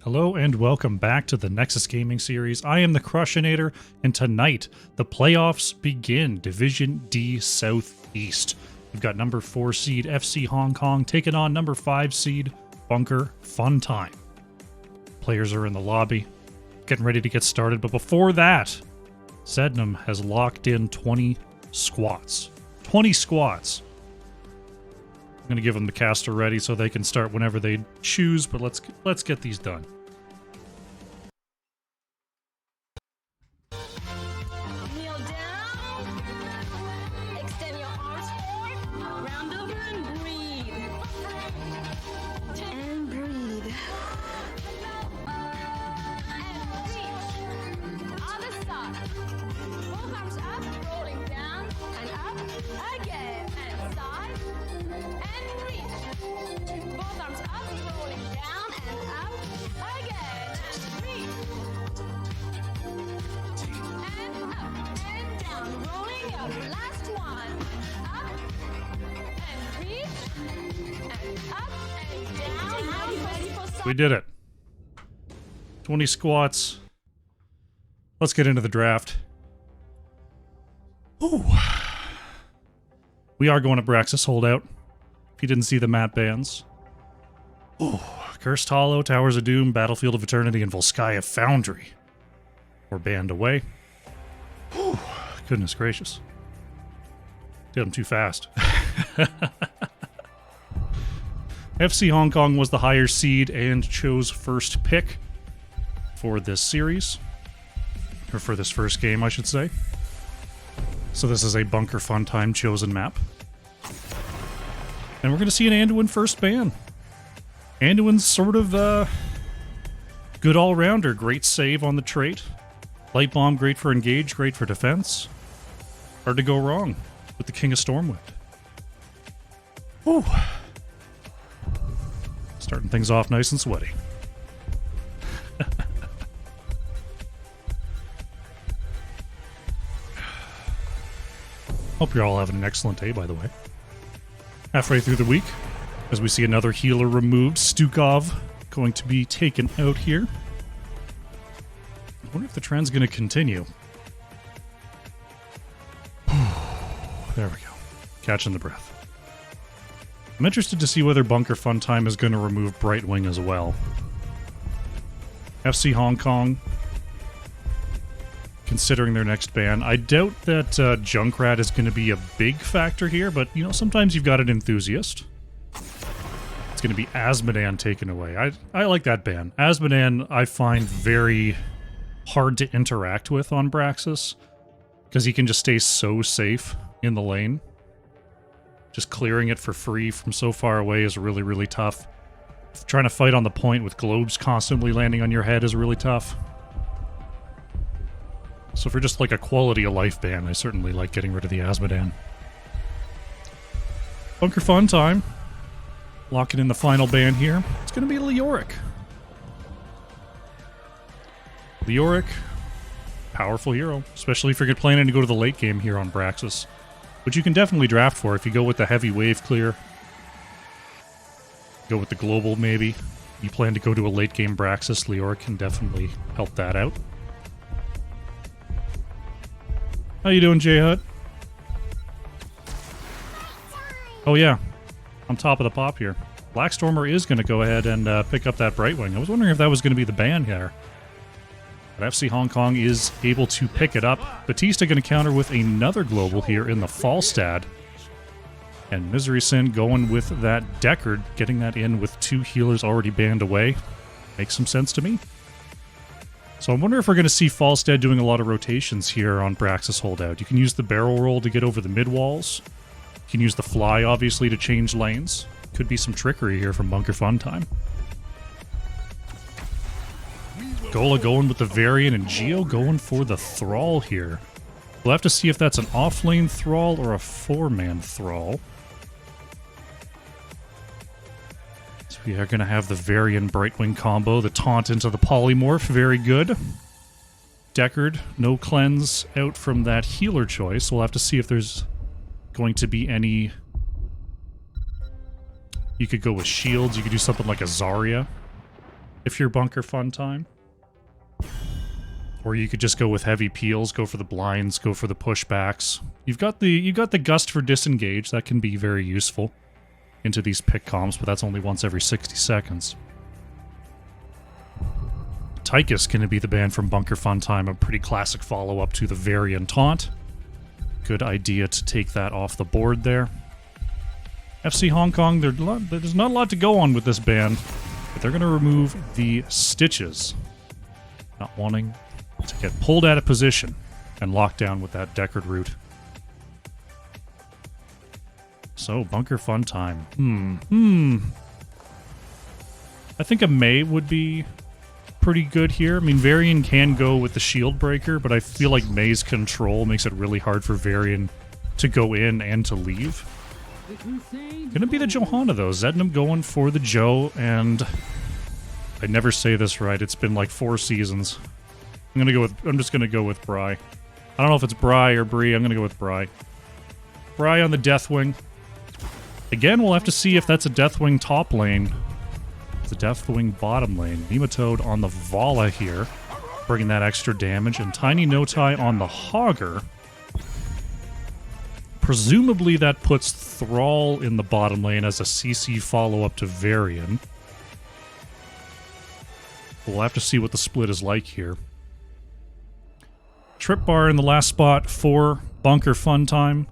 Hello and welcome back to the Nexus Gaming Series. I am the Crushinator, and tonight the playoffs begin. Division D Southeast. We've got number 4 seed FC Hong Kong taking on number 5 seed Bunker Fun Time. Players are in the lobby, getting ready to get started, but before that, Sednam has locked in 20 squats. 20 squats. I'm going to give them the caster ready so they can start whenever they choose, but let's get these done. Kneel down. Extend your arms forward. Round over and breathe. And breathe. And reach. Other side. Both arms up, rolling down and up again. And side. And reach. Both arms up, rolling down and up again. And reach. And up and down, rolling up. Last one. Up and reach. And up and down. Now you ready for some? We did it. 20 squats. Let's get into the draft. Ooh. We are going to Braxis Holdout. If you didn't see the map bans. Ooh. Cursed Hollow, Towers of Doom, Battlefield of Eternity, and Volskaya Foundry. We're banned away. Whew, goodness gracious. Did them too fast. FC Hong Kong was the higher seed and chose first pick for this series. Or for this first game, I should say. So this is a Bunker Fun Time chosen map. And we're going to see an Anduin first ban. Anduin's sort of good all-rounder. Great save on the trait. Light Bomb, great for engage, great for defense. Hard to go wrong with the King of Stormwind. Whew. Starting things off nice and sweaty. Hope you're all having an excellent day, by the way. Halfway through the week, as we see another healer removed, Stukov going to be taken out here. I wonder if the trend's going to continue. There we go. Catching the breath. I'm interested to see whether Bunker Fun Time is going to remove Brightwing as well. FC Hong Kong, considering their next ban. I doubt that Junkrat is going to be a big factor here, but, you know, sometimes you've got an enthusiast. It's going to be Asmodan taken away. I like that ban. Asmodan I find very hard to interact with on Braxis, because he can just stay so safe in the lane. Just clearing it for free from so far away is really, really tough. Trying to fight on the point with globes constantly landing on your head is really tough. So for just like a quality of life ban, I certainly like getting rid of the Asmodan. Bunker Fun Time. Locking in the final ban here. It's going to be Leoric. Leoric, powerful hero, especially if you're planning to go to the late game here on Braxis. Which you can definitely draft for if you go with the heavy wave clear. Go with the global, maybe. You plan to go to a late game Braxis, Leoric can definitely help that out. How you doing, J-Hut? Oh yeah, on top of the pop here. Blackstormer is going to go ahead and pick up that Brightwing. I was wondering if that was going to be the ban here. But FC Hong Kong is able to pick it up. Batista going to counter with another global here in the Falstad. And Misery Sin going with that Deckard, getting that in with 2 healers already banned away. Makes some sense to me. So I wonder if we're going to see Falstad doing a lot of rotations here on Braxis Holdout. You can use the barrel roll to get over the mid walls. You can use the fly, obviously, to change lanes. Could be some trickery here from Bunker Fun Time. Gola going with the Varian and Geo going for the Thrall here. We'll have to see if that's an off-lane Thrall or a 4-man Thrall. So we are going to have the Varian Brightwing combo, the taunt into the Polymorph, very good. Deckard, no cleanse out from that healer choice. We'll have to see if there's going to be any You could go with shields. You could do something like a Zarya. if you're Bunker Fun Time. Or you could just go with heavy peels, go for the blinds, go for the pushbacks. You've got the gust for disengage, that can be very useful into these pick comps, but that's only once every 60 seconds. Tychus going to be the ban from Bunker Fun Time, a pretty classic follow-up to the Varian Taunt. Good idea to take that off the board there. FC Hong Kong, there's not a lot to go on with this ban, but they're going to remove the Stitches. Not wanting to get pulled out of position and locked down with that Deckard route. So, Bunker Fun Time. I think a May would be pretty good here. I mean, Varian can go with the Shield Breaker, but I feel like May's control makes it really hard for Varian to go in and to leave. Gonna be the Johanna, though. Zednam going for the Joe, and I never say this right. It's been like 4 seasons. I'm just gonna go with Bri. I don't know if it's Bri or Bree. I'm gonna go with Bri. Bri on the Deathwing. Again, we'll have to see if that's a Deathwing top lane. It's a Deathwing bottom lane. Nematode on the Vala here, bringing that extra damage, and Tiny No Tie on the Hogger. Presumably that puts Thrall in the bottom lane as a CC follow-up to Varian. We'll have to see what the split is like here. Trip Bar in the last spot for Bunker Fun Time.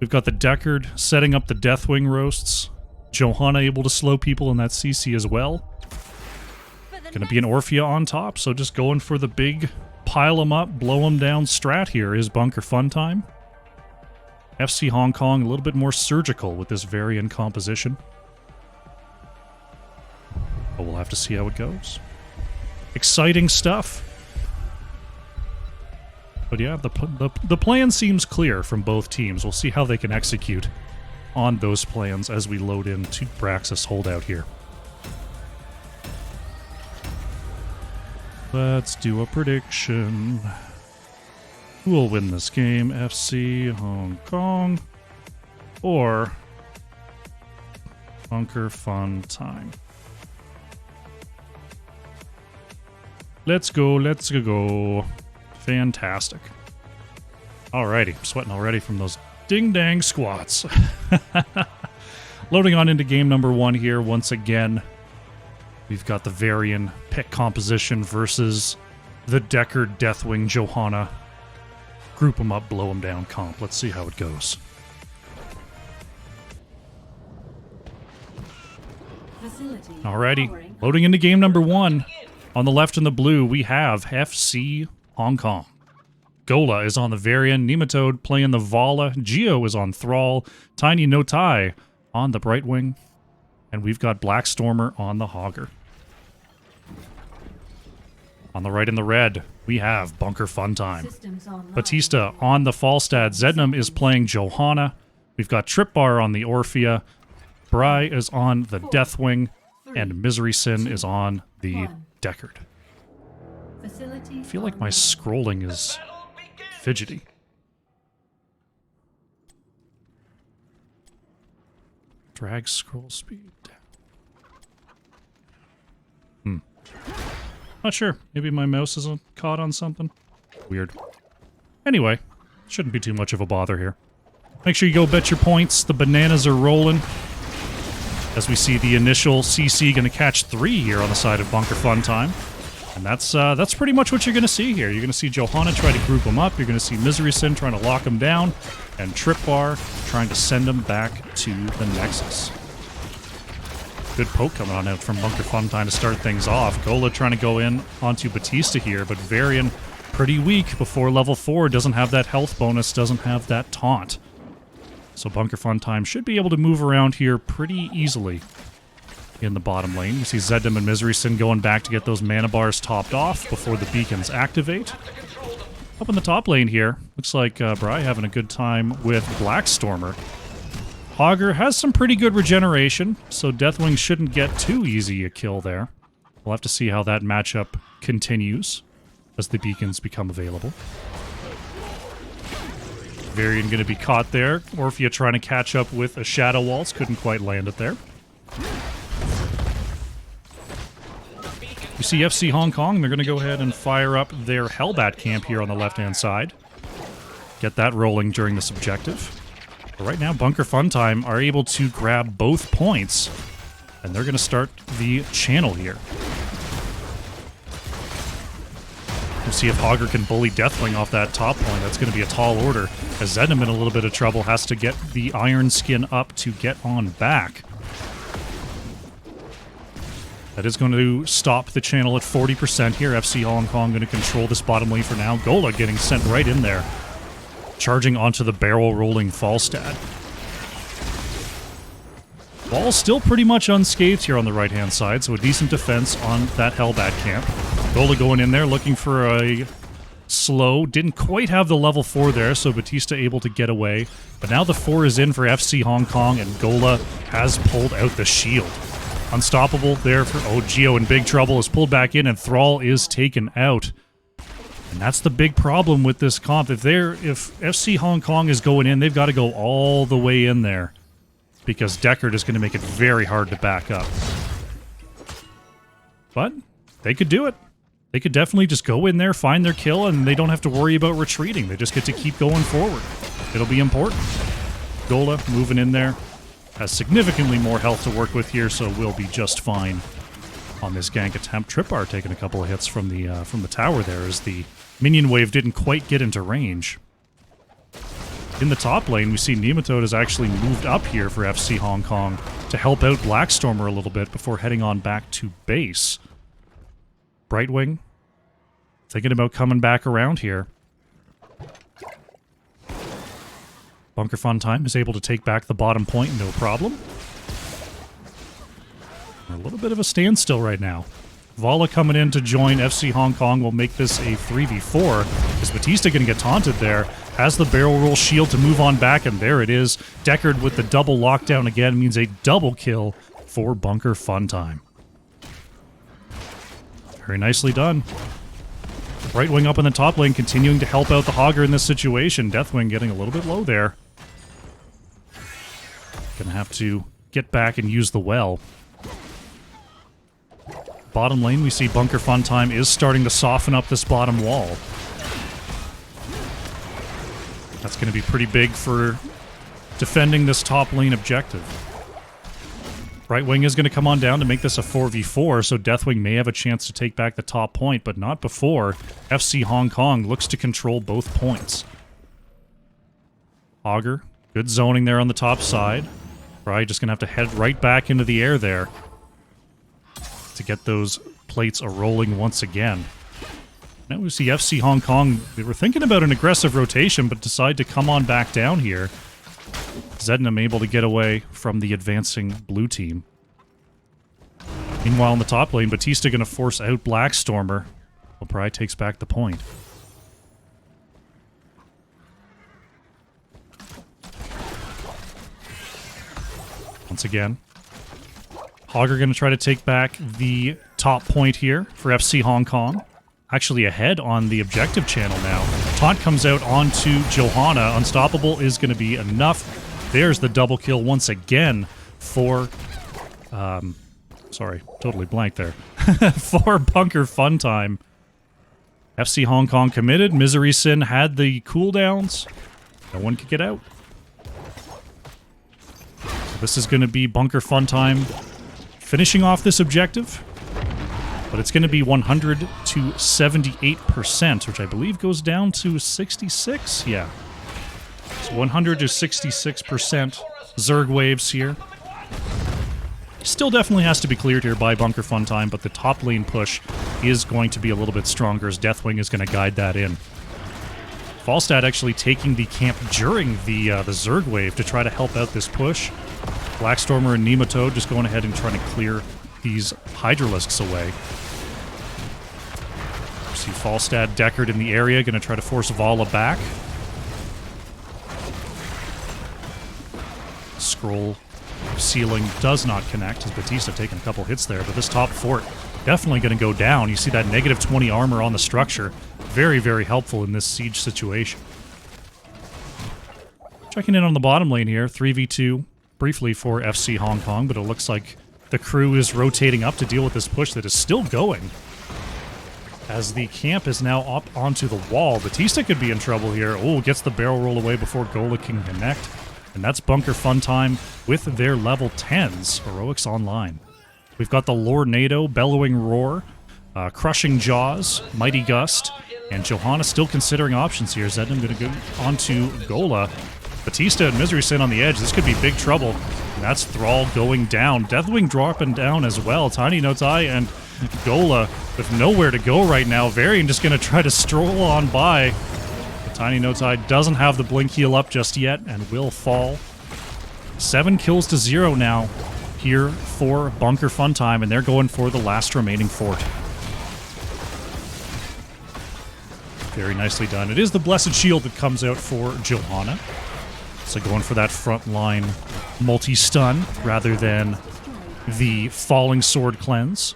We've got the Deckard setting up the Deathwing roasts. Johanna able to slow people in that CC as well. Gonna be an Orphea on top, so just going for the big pile 'em up, blow 'em down strat here is Bunker Fun Time. FC Hong Kong a little bit more surgical with this Varian composition. But we'll have to see how it goes. Exciting stuff. But yeah, the plan seems clear from both teams. We'll see how they can execute on those plans as we load into Braxis holdout here. Let's do a prediction. Who will win this game? FC Hong Kong or Bunker Fun Time? Let's go, let's go. Fantastic. Alrighty, I'm sweating already from those ding-dang squats. Loading on into game number 1 here once again. We've got the Varian pick composition versus the Deckard Deathwing Johanna. Group them up, blow them down comp. Let's see how it goes. Alrighty, loading into game number 1. On the left in the blue, we have FC Hong Kong. Gola is on the Varian, Nematode playing the Vala, Geo is on Thrall, Tiny No Tai on the Brightwing, and we've got Blackstormer on the Hogger. On the right in the red, we have Bunker Fun Time. Batista on the Falstad, Zednam is playing Johanna, we've got Trip Bar on the Orphea, Bri is on the Deathwing, and Misery Sin is on the Deckard. I feel like my scrolling is fidgety. Drag scroll speed down. Not sure. Maybe my mouse isn't caught on something. Weird. Anyway, shouldn't be too much of a bother here. Make sure you go bet your points. The bananas are rolling. As we see the initial CC going to catch 3 here on the side of Bunker Fun Time. And that's pretty much what you're going to see here. You're going to see Johanna try to group them up. You're going to see Misery Sin trying to lock them down. And Trip Bar trying to send them back to the Nexus. Good poke coming on out from Bunker Fun Time to start things off. Gola trying to go in onto Batista here, but Varian pretty weak before level 4. Doesn't have that health bonus, doesn't have that taunt. So Bunker Fun Time should be able to move around here pretty easily in the bottom lane. You see Zednam and Misery Sin going back to get those mana bars topped off before the beacons activate. Up in the top lane here, looks like Bri having a good time with Blackstormer. Hogger has some pretty good regeneration, so Deathwing shouldn't get too easy a kill there. We'll have to see how that matchup continues as the beacons become available. Varian going to be caught there. Orphea trying to catch up with a Shadow Waltz. Couldn't quite land it there. You see FC Hong Kong, they're going to go ahead and fire up their Hellbat camp here on the left-hand side. Get that rolling during this objective. But right now, Bunker Funtime are able to grab both points, and they're going to start the channel here. We'll see if Hogger can bully Deathwing off that top point. That's going to be a tall order, as Zednam in a little bit of trouble has to get the Iron Skin up to get on back. That is going to stop the channel at 40% here. FC Hong Kong going to control this bottom lane for now. Gola getting sent right in there. Charging onto the barrel rolling Falstad. Ball's still pretty much unscathed here on the right-hand side, so a decent defense on that Hellbat camp. Gola going in there looking for a slow. Didn't quite have the level 4 there, so Batista able to get away. But now the 4 is in for FC Hong Kong, and Gola has pulled out the shield. Unstoppable there for... Oh, Geo in big trouble is pulled back in, and Thrall is taken out. And that's the big problem with this comp. If FC Hong Kong is going in, they've got to go all the way in there. Because Deckard is going to make it very hard to back up. But they could do it. They could definitely just go in there, find their kill, and they don't have to worry about retreating. They just get to keep going forward. It'll be important. Gola moving in there. Has significantly more health to work with here, so we'll be just fine on this gank attempt. Tripar taking a couple of hits from the tower there as the minion wave didn't quite get into range. In the top lane, we see Nematode has actually moved up here for FC Hong Kong to help out Blackstormer a little bit before heading on back to base. Brightwing thinking about coming back around here. Bunker Funtime is able to take back the bottom point, no problem. A little bit of a standstill right now. Vala coming in to join FC Hong Kong will make this a 3v4. Is Batista going to get taunted there? Has the barrel roll shield to move on back, and there it is. Deckard with the double lockdown again means a double kill for Bunker Funtime. Very nicely done. Right wing up in the top lane, continuing to help out the Hogger in this situation. Deathwing getting a little bit low there. Gonna have to get back and use the well. Bottom lane, we see Bunker Funtime is starting to soften up this bottom wall. That's going to be pretty big for defending this top lane objective. Right wing is going to come on down to make this a 4v4, so Deathwing may have a chance to take back the top point, but not before FC Hong Kong looks to control both points. Augur, good zoning there on the top side. Probably just going to have to head right back into the air there to get those plates a-rolling once again. Now we see FC Hong Kong, they were thinking about an aggressive rotation, but decide to come on back down here. Zednam able to get away from the advancing blue team. Meanwhile, in the top lane, Batista going to force out Blackstormer. Well, probably takes back the point. Once again, Hogger going to try to take back the top point here for FC Hong Kong. Actually ahead on the objective channel now. Taunt comes out onto Johanna. Unstoppable is going to be enough. There's the double kill once again for... sorry, totally blank there. For Bunker Funtime. FC Hong Kong committed. Misery Sin had the cooldowns. No one could get out. This is going to be Bunker Funtime finishing off this objective. But it's going to be 100 to 78%, which I believe goes down to 66. Yeah. So 100 to 66% Zerg waves here. Still definitely has to be cleared here by Bunker Funtime, but the top lane push is going to be a little bit stronger as Deathwing is going to guide that in. Falstad actually taking the camp during the Zerg wave to try to help out this push. Blackstormer and Nematode just going ahead and trying to clear these Hydralisks away. See Falstad, Deckard in the area, going to try to force Vala back. Scroll ceiling does not connect as Batista taking a couple hits there, but this top fort definitely going to go down. You see that negative 20 armor on the structure. Very, very helpful in this siege situation. Checking in on the bottom lane here, 3v2 briefly for FC Hong Kong, but it looks like the crew is rotating up to deal with this push that is still going. as the camp is now up onto the wall. Batista could be in trouble here. Oh, gets the barrel roll away before Gola can connect. And that's Bunker Fun Time with their level 10s. Heroics online. We've got the Lornado, Bellowing Roar, Crushing Jaws, Mighty Gust, and Johanna still considering options here. Zednam going to go onto Gola. Batista and Misery Sin on the edge. This could be big trouble. And that's Thrall going down. Deathwing dropping down as well. Tiny No Tai and Gola with nowhere to go right now. Varian just going to try to stroll on by. But Tiny No Tai doesn't have the blink heal up just yet and will fall. 7 kills to 0 now here for Bunker Fun Time, and they're going for the last remaining fort. Very nicely done. It is the Blessed Shield that comes out for Johanna. So going for that frontline multi-stun rather than the Falling Sword cleanse.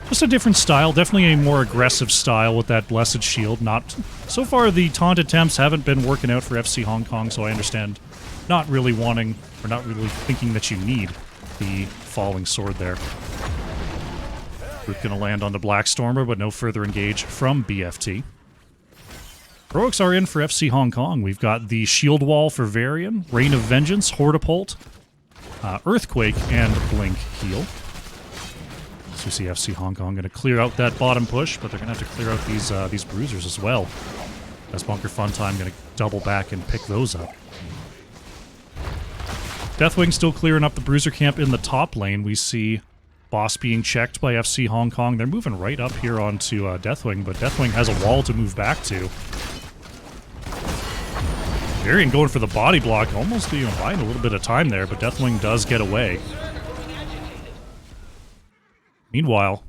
Just a different style, definitely a more aggressive style with that Blessed Shield. Not so far the taunt attempts haven't been working out for FC Hong Kong, so I understand not really wanting or not really thinking that you need the Falling Sword there. We're going to land on the Blackstormer, but no further engage from BFT. Heroics are in for FC Hong Kong. We've got the Shield Wall for Varian, Rain of Vengeance, Hortipult, Earthquake, and Blink Heal. So we see FC Hong Kong going to clear out that bottom push, but they're going to have to clear out these bruisers as well. As Bunker Fun Time going to double back and pick those up. Deathwing still clearing up the bruiser camp in the top lane. We see Boss being checked by FC Hong Kong. They're moving right up here onto Deathwing, but Deathwing has a wall to move back to. Varian going for the body block, almost buying a little bit of time there, but Deathwing does get away. Meanwhile,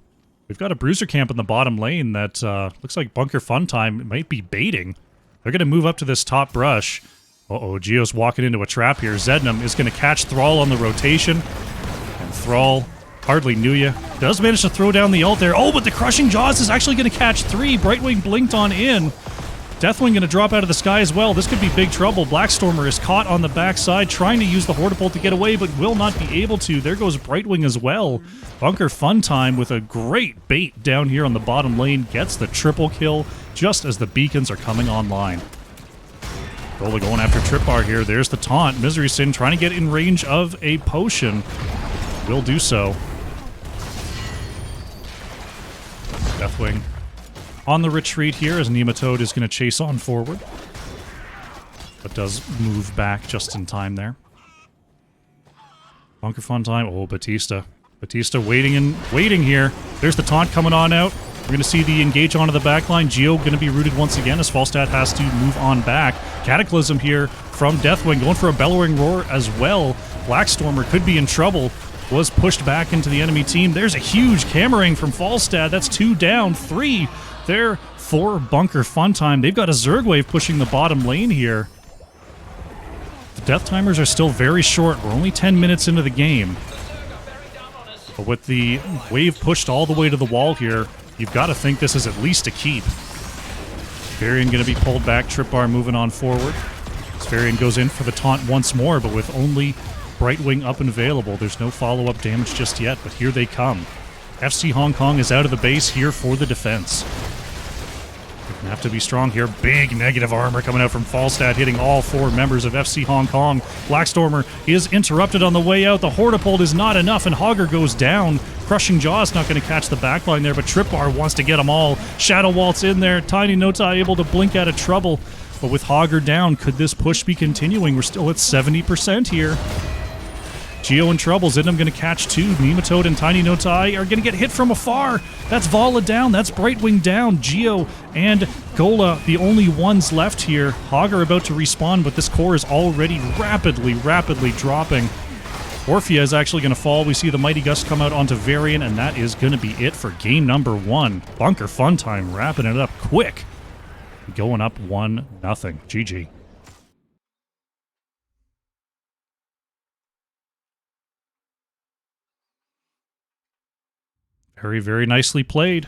we've got a bruiser camp in the bottom lane that looks like Bunker Fun Time might be baiting. They're going to move up to this top brush. Uh-oh, Geo's walking into a trap here. Zednam is going to catch Thrall on the rotation, and Thrall hardly knew ya. Does manage to throw down the ult there. Oh, but the Crushing Jaws is actually going to catch 3. Brightwing blinked on in. Deathwing going to drop out of the sky as well. This could be big trouble. Blackstormer is caught on the backside, trying to use the Hortipult to get away, but will not be able to. There goes Brightwing as well. Bunker Fun Time with a great bait down here on the bottom lane. Gets the triple kill just as the beacons are coming online. Gola going after Trip Bar here. There's the taunt. Misery Sin trying to get in range of a potion. Will do so. Deathwing on the retreat here as Nematode is going to chase on forward. But does move back just in time there. Bunker Fun Time. Oh, Batista. Batista waiting here. There's the taunt coming on out. We're going to see the engage onto the backline. Geo going to be rooted once again as Falstad has to move on back. Cataclysm here from Deathwing going for a Bellowing Roar as well. Blackstormer could be in trouble. Was pushed back into the enemy team. There's a huge Camerang from Falstad. That's 2 down, 3 there for Bunker Fun Time. They've got a Zerg Wave pushing the bottom lane here. The death timers are still very short. We're only 10 minutes into the game. But with the wave pushed all the way to the wall here, you've got to think this is at least a keep. Varian going to be pulled back. Trip Bar moving on forward. Varian goes in for the taunt once more, but with only Brightwing up and available, there's no follow-up damage just yet, but here they come. FC Hong Kong is out of the base here for the defense. They're going to have to be strong here. Big negative armor coming out from Falstad, hitting all 4 members of FC Hong Kong. Blackstormer is interrupted on the way out. The Hortipult is not enough, and Hogger goes down. Crushing Jaws not going to catch the backline there, but Trip Bar wants to get them all. Shadow Waltz in there. Tiny No Tai able to blink out of trouble. But with Hogger down, could this push be continuing? We're still at 70% here. Geo in trouble. Zidnam going to catch 2. Nematode and Tiny No Tai are going to get hit from afar. That's Vala down. That's Brightwing down. Geo and Gola, the only ones left here. Hogger about to respawn, but this core is already rapidly dropping. Orphea is actually going to fall. We see the Mighty Gust come out onto Varian, and that is going to be it for game number 1. Bunker Fun Time wrapping it up quick. Going up 1-0. GG. Very, very nicely played.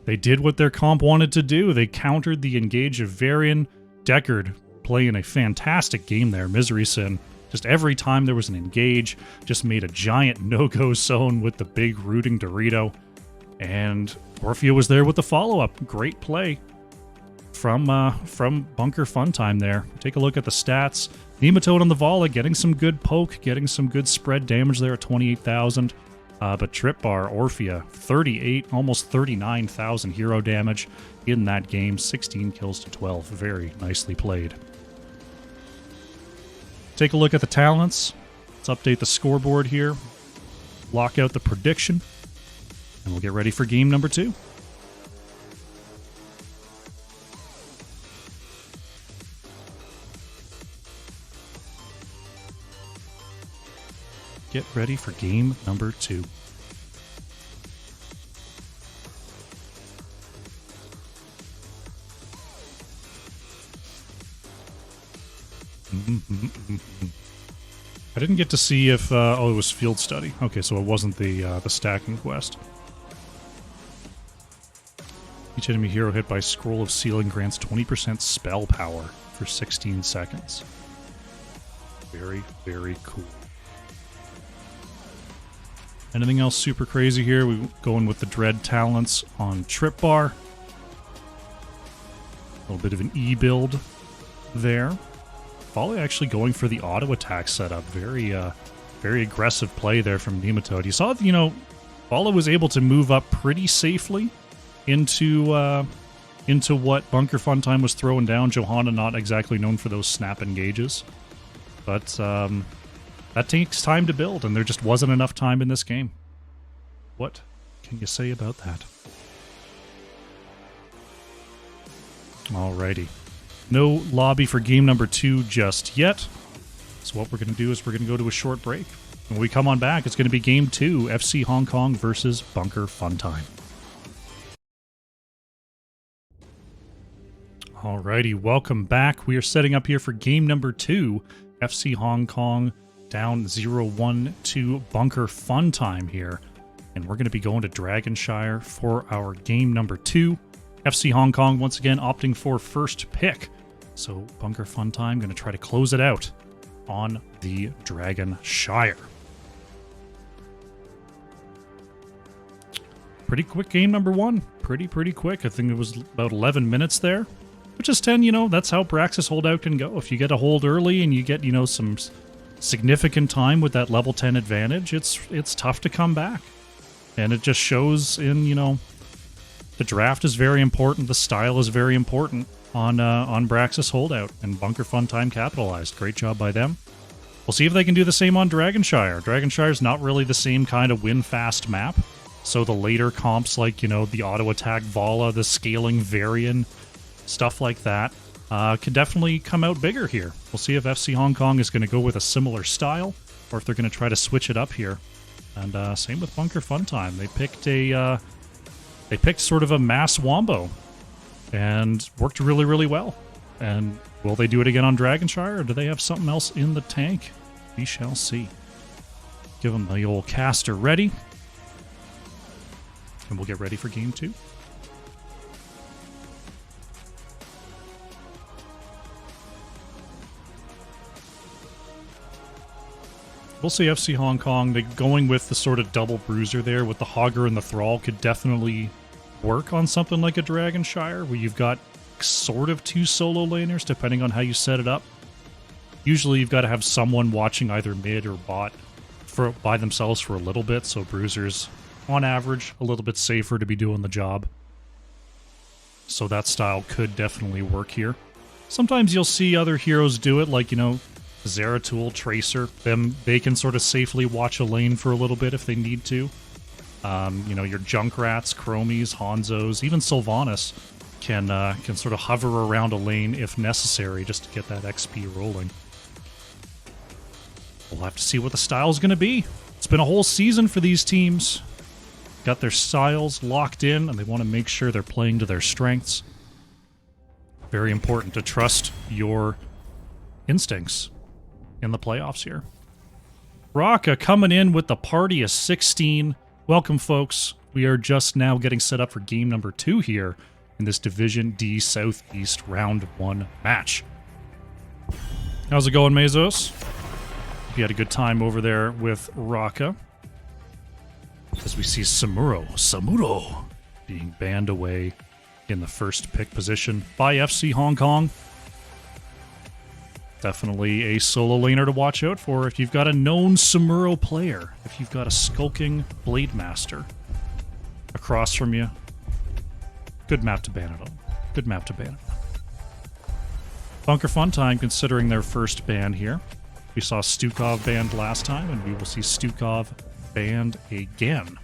They did what their comp wanted to do. They countered the engage of Varian. Deckard playing a fantastic game there. Misery Sin, just every time there was an engage, just made a giant no-go zone with the big rooting Dorito. And Orphea was there with the follow-up. Great play from Bunker Funtime there. Take a look at the stats. Nematode on the Volley getting some good poke, getting some good spread damage there at 28,000. But Trip Bar, Orphea, 38, almost 39,000 hero damage in that game. 16 kills to 12. Very nicely played. Take a look at the talents. Let's update the scoreboard here. Lock out the prediction. And we'll get ready for game number 2. Get ready for game number 2. I didn't get to see if... oh, it was field study. Okay, so it wasn't the stacking quest. Each enemy hero hit by Scroll of Sealing grants 20% spell power for 16 seconds. Very, very cool. Anything else super crazy here? We going with the Dread talents on Trip Bar. A little bit of an E build there. Volley actually going for the auto attack setup. Very, very aggressive play there from Nematode. You saw, you know, Volley was able to move up pretty safely into what Bunker Funtime was throwing down. Johanna not exactly known for those snap engages, but that takes time to build, and there just wasn't enough time in this game. What can you say about that? Alrighty. No lobby for game number 2 just yet. So what we're going to do is we're going to go to a short break. When we come on back, it's going to be game 2, FC Hong Kong versus Bunker Funtime. Alrighty, welcome back. We are setting up here for game number 2, FC Hong Kong down 0-1 to Bunker Funtime here. And we're going to be going to Dragonshire for our game number 2. FC Hong Kong once again opting for first pick. So Bunker Funtime going to try to close it out on the Dragonshire. Pretty quick game number 1. Pretty quick. I think it was about 11 minutes there. Which is 10, you know, that's how Praxis holdout can go. If you get a hold early and you get, you know, some significant time with that level 10 advantage, it's tough to come back. And it just shows in, you know, the draft is very important, the style is very important on Braxis holdout, and Bunker Funtime capitalized. Great job by them. We'll see if they can do the same on Dragonshire. Dragonshire's not really the same kind of win-fast map, so the later comps like, you know, the auto-attack Vala, the scaling Varian, stuff like that, could definitely come out bigger here. We'll see if FC Hong Kong is going to go with a similar style, or if they're going to try to switch it up here. And same with Bunker Funtime. They picked sort of a mass wombo, and worked really well. And will they do it again on Dragonshire, or do they have something else in the tank? We shall see. Give them the old caster ready, and we'll get ready for game 2. We'll see FC Hong Kong. They going with the sort of double bruiser there with the Hogger and the Thrall could definitely work on something like a Dragonshire, where you've got sort of 2 solo laners, depending on how you set it up. Usually you've got to have someone watching either mid or bot by themselves for a little bit, so bruisers, on average, a little bit safer to be doing the job. So that style could definitely work here. Sometimes you'll see other heroes do it, like, you know, Zeratul, Tracer, they can sort of safely watch a lane for a little bit if they need to. You know, your Junkrats, Chromies, Hanzos, even Sylvanas can sort of hover around a lane if necessary just to get that XP rolling. We'll have to see what the style is going to be. It's been a whole season for these teams. Got their styles locked in, and they want to make sure they're playing to their strengths. Very important to trust your instincts in the playoffs here. Raka coming in with the party of 16. Welcome, folks. We are just now getting set up for game number 2 here in this Division D Southeast Round 1 match. How's it going, Mezos? You had a good time over there with Raka. As we see Samuro being banned away in the first pick position by FC Hong Kong. Definitely a solo laner to watch out for if you've got a known Samuro player, if you've got a skulking Blade Master across from you. Good map to ban it on. Good map to ban it on. Bunker Funtime considering their first ban here. We saw Stukov banned last time, and we will see Stukov banned again.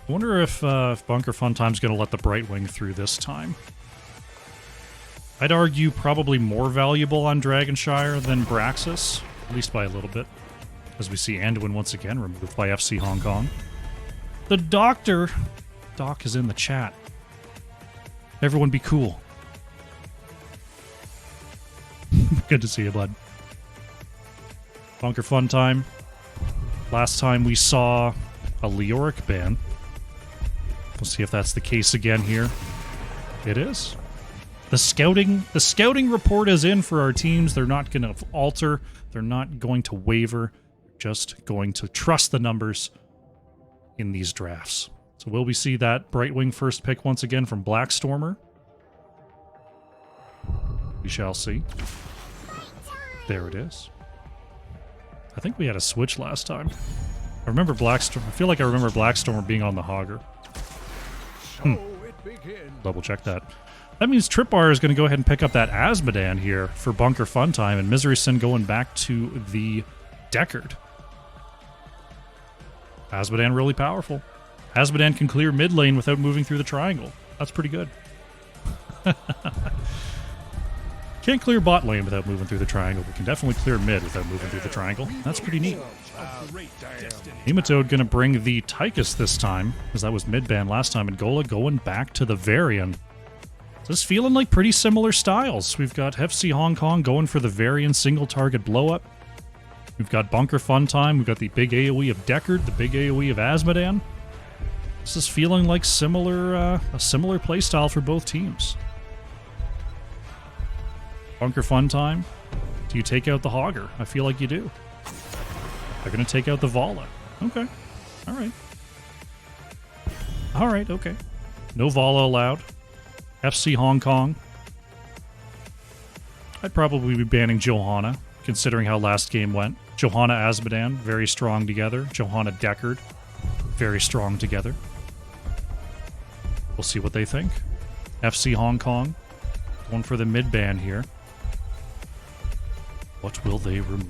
I wonder if Bunker Funtime's going to let the Brightwing through this time. I'd argue probably more valuable on Dragonshire than Braxis, at least by a little bit, as we see Anduin once again removed by FC Hong Kong. The Doctor! Doc is in the chat. Everyone be cool. Good to see you, bud. Bunker Funtime. Last time we saw a Leoric ban. We'll see if that's the case again here. It is. The scouting report is in for our teams. They're not going to alter. They're not going to waver. Just going to trust the numbers in these drafts. So will we see that Brightwing first pick once again from Blackstormer? We shall see. There it is. I think we had a switch last time. I remember Blackstorm. I feel like I remember Blackstormer being on the Hogger. Double check that. That means Tripbar is going to go ahead and pick up that Asmodan here for Bunker Funtime, and Misery Sin going back to the Deckard. Asmodan really powerful. Asmodan can clear mid lane without moving through the triangle. That's pretty good. Can't clear bot lane without moving through the triangle, but can definitely clear mid without moving through the triangle. That's pretty neat. Nematode gonna bring the Tychus this time, because that was mid ban last time, and Gola going back to the Varian. This feeling like pretty similar styles. We've got FC Hong Kong going for the Varian single target blow up. We've got Bunker Funtime, we've got the big AoE of Deckard, the big AoE of Asmodan. This is feeling like a similar playstyle for both teams. Bunker Funtime, do you take out the Hogger? I feel like you do. They're going to take out the Vala. Okay. All right. All right, okay. No Vala allowed. FC Hong Kong. I'd probably be banning Johanna, considering how last game went. Johanna Asmodan, very strong together. Johanna Deckard, very strong together. We'll see what they think. FC Hong Kong, going for the mid ban here. What will they remove?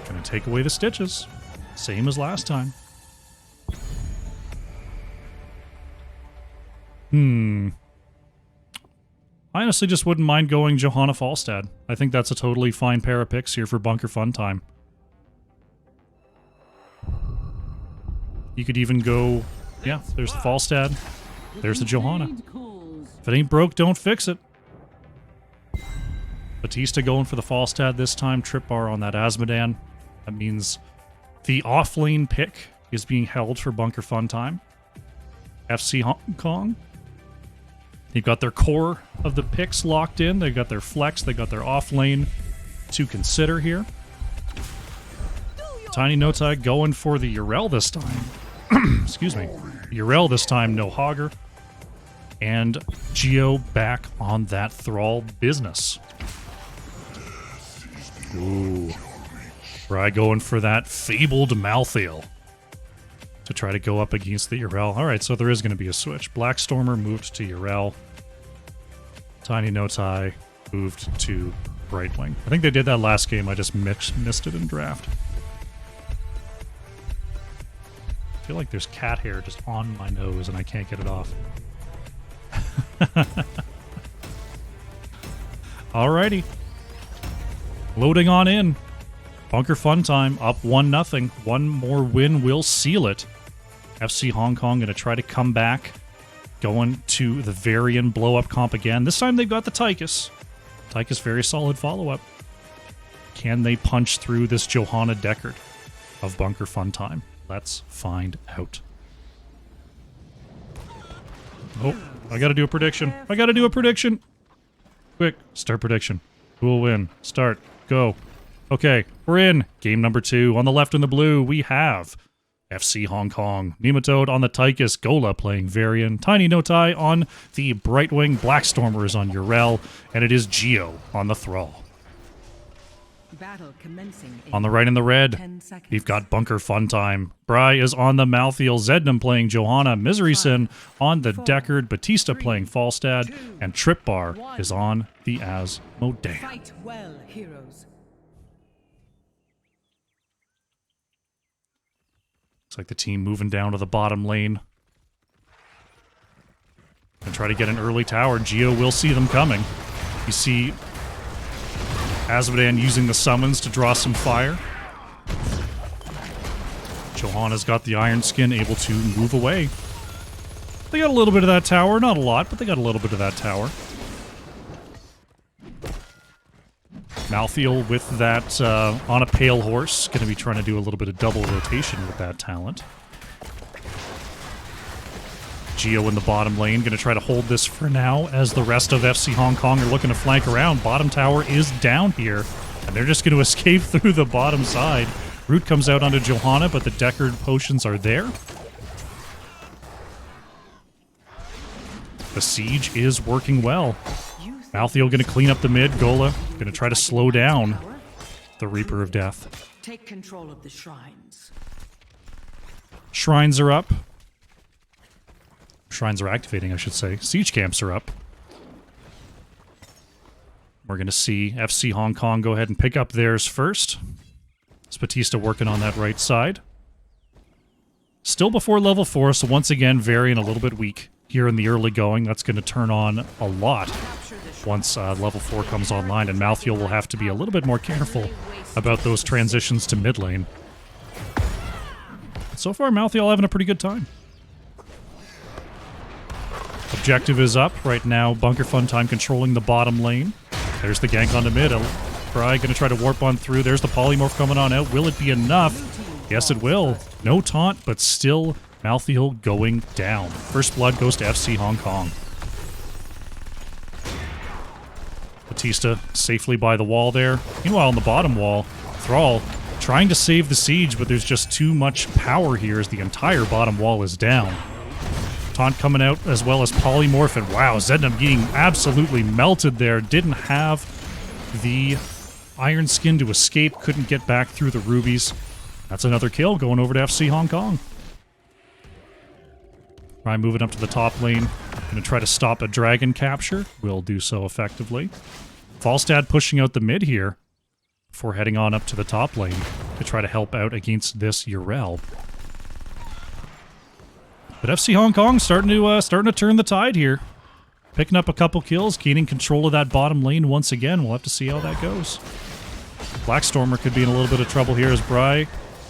Gonna take away the stitches. Same as last time. I honestly just wouldn't mind going Johanna Falstad. I think that's a totally fine pair of picks here for Bunker Funtime. You could even go... Yeah, there's the Falstad. There's the Johanna. If it ain't broke, don't fix it. Batista going for the Falstad this time. Trip bar on that Asmodan. That means the offlane pick is being held for Bunker Funtime. FC Hong Kong. They've got their core of the picks locked in. They've got their flex. They've got their offlane to consider here. Tiny Notai going for the Yrel this time. Excuse me. Yrel this time, no Hogger. And Geo back on that Thrall business. Ooh. Fry going for that fabled Malthael to try to go up against the Yrel. Alright, so there is going to be a switch. Blackstormer moved to Yrel. Tiny Notai moved to Brightwing. I think they did that last game. I just missed it in draft. I feel like there's cat hair just on my nose and I can't get it off. Alrighty. Loading on in. Bunker Funtime up 1-0. One more win will seal it. FC Hong Kong going to try to come back. Going to the Varian blow-up comp again. This time they've got the Tychus. Tychus very solid follow-up. Can they punch through this Johanna Deckard of Bunker Funtime? Let's find out. Oh, I gotta do a prediction. I gotta do a prediction. Quick, start prediction. Who will win? Start. Go. Okay, we're in. Game number 2. On the left in the blue, we have FC Hong Kong. Nematode on the Tychus, Gola playing Varian, Tiny Notai on the Brightwing, Blackstormer is on Urel, and it is Geo on the Thrall. Battle commencing On the right in the red, 10 seconds. we've got Bunker Fun Time. Bry is on the Malthiel, Zednam playing Johanna, Miseryson on the Deckard, Batista playing Falstad, and Trip Bar is on the Asmodean. Fight well, heroes. Looks like the team moving down to the bottom lane. And try to get an early tower. Geo will see them coming. You see Asmodean using the summons to draw some fire. Johanna's got the Iron Skin, able to move away. They got a little bit of that tower. Not a lot, but they got a little bit of that tower. Malthiel with that on a pale horse. Going to be trying to do a little bit of double rotation with that talent. Geo in the bottom lane. Going to try to hold this for now as the rest of FC Hong Kong are looking to flank around. Bottom tower is down here. And they're just going to escape through the bottom side. Root comes out onto Johanna, but the Deckard potions are there. The siege is working well. Malthiel going to clean up the mid. Gola going to try to slow down the Reaper of Death. Take control of the shrines. Shrines are up. Shrines are activating, I should say. Siege camps are up. We're going to see FC Hong Kong go ahead and pick up theirs first. It's Batista working on that right side. Still before level 4, so once again, Varian a little bit weak here in the early going. That's going to turn on a lot once level 4 comes online, and Malthiel will have to be a little bit more careful about those transitions to mid lane. But so far, Malthiel having a pretty good time. Objective is up right now. Bunker Fun Time controlling the bottom lane. There's the gank on the mid. Bry going to try to warp on through. There's the polymorph coming on out. Will it be enough? Yes, it will. No taunt, but still Malthiel going down. First blood goes to FC Hong Kong. Batista safely by the wall there. Meanwhile, on the bottom wall, Thrall trying to save the siege, but there's just too much power here as the entire bottom wall is down. Taunt coming out as well as polymorph, and wow, Zednam getting absolutely melted there. Didn't have the Iron Skin to escape, couldn't get back through the rubies. That's another kill going over to FC Hong Kong. Ryan moving up to the top lane. Going to try to stop a dragon capture. Will do so effectively. Falstad pushing out the mid here before heading on up to the top lane to try to help out against this Urel. But FC Hong Kong starting to turn the tide here. Picking up a couple kills, gaining control of that bottom lane once again. We'll have to see how that goes. Blackstormer could be in a little bit of trouble here as Bry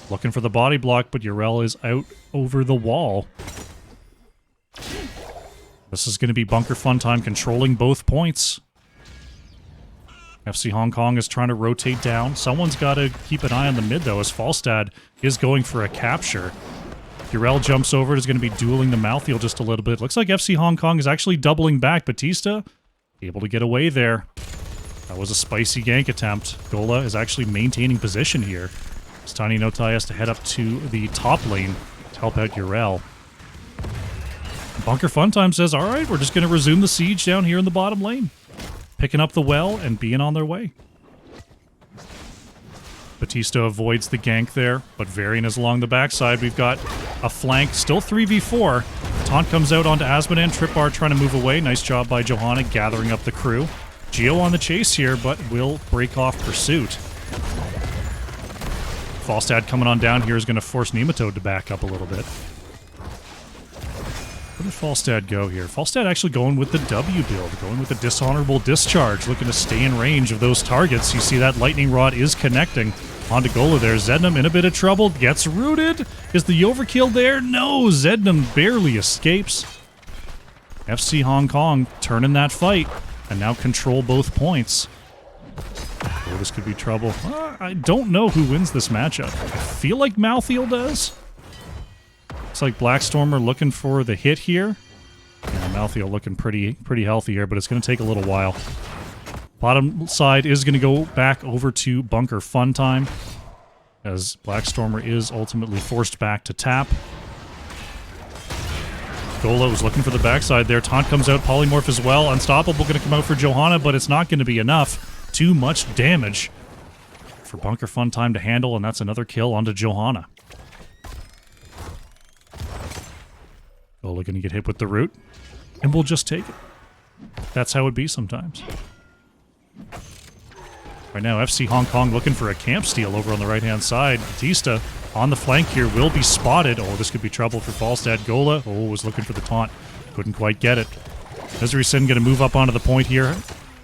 looking for the body block, but Urel is out over the wall. This is going to be Bunker Fun Time controlling both points. FC Hong Kong is trying to rotate down. Someone's got to keep an eye on the mid, though, as Falstad is going for a capture. Urel jumps over. Is going to be dueling the Malthiel just a little bit. Looks like FC Hong Kong is actually doubling back. Batista able to get away there. That was a spicy gank attempt. Gola is actually maintaining position here. As Tiny Notai has to head up to the top lane to help out Urel. Bunker Fun Time says, all right, we're just going to resume the siege down here in the bottom lane. Picking up the well and being on their way. Batista avoids the gank there, but Varian is along the backside. We've got a flank, still 3v4. Taunt comes out onto Asmodean. Trip Bar trying to move away. Nice job by Johanna gathering up the crew. Geo on the chase here, but will break off pursuit. Falstad coming on down here is going to force Nematode to back up a little bit. Where did Falstad go here? Falstad actually going with the W build, going with the Dishonorable Discharge, looking to stay in range of those targets. You see that Lightning Rod is connecting onto Gola there. Zednam in a bit of trouble, gets rooted. Is the overkill there? No, Zednam barely escapes. FC Hong Kong turning that fight and now control both points. Oh, this could be trouble. I don't know who wins this matchup. I feel like Malthiel does. Looks like Blackstormer looking for the hit here. Yeah, Malthiel looking pretty healthy here, but it's going to take a little while. Bottom side is going to go back over to Bunker Fun Time, as Blackstormer is ultimately forced back to tap. Gola was looking for the backside there. Taunt comes out, Polymorph as well. Unstoppable going to come out for Johanna, but it's not going to be enough. Too much damage for Bunker Fun Time to handle, and that's another kill onto Johanna. Gola going to get hit with the root, and we'll just take it. That's how it be sometimes. Right now, FC Hong Kong looking for a camp steal over on the right-hand side. Batista on the flank here will be spotted. Oh, this could be trouble for Falstad. Gola, was looking for the taunt. Couldn't quite get it. Misery Sin going to move up onto the point here.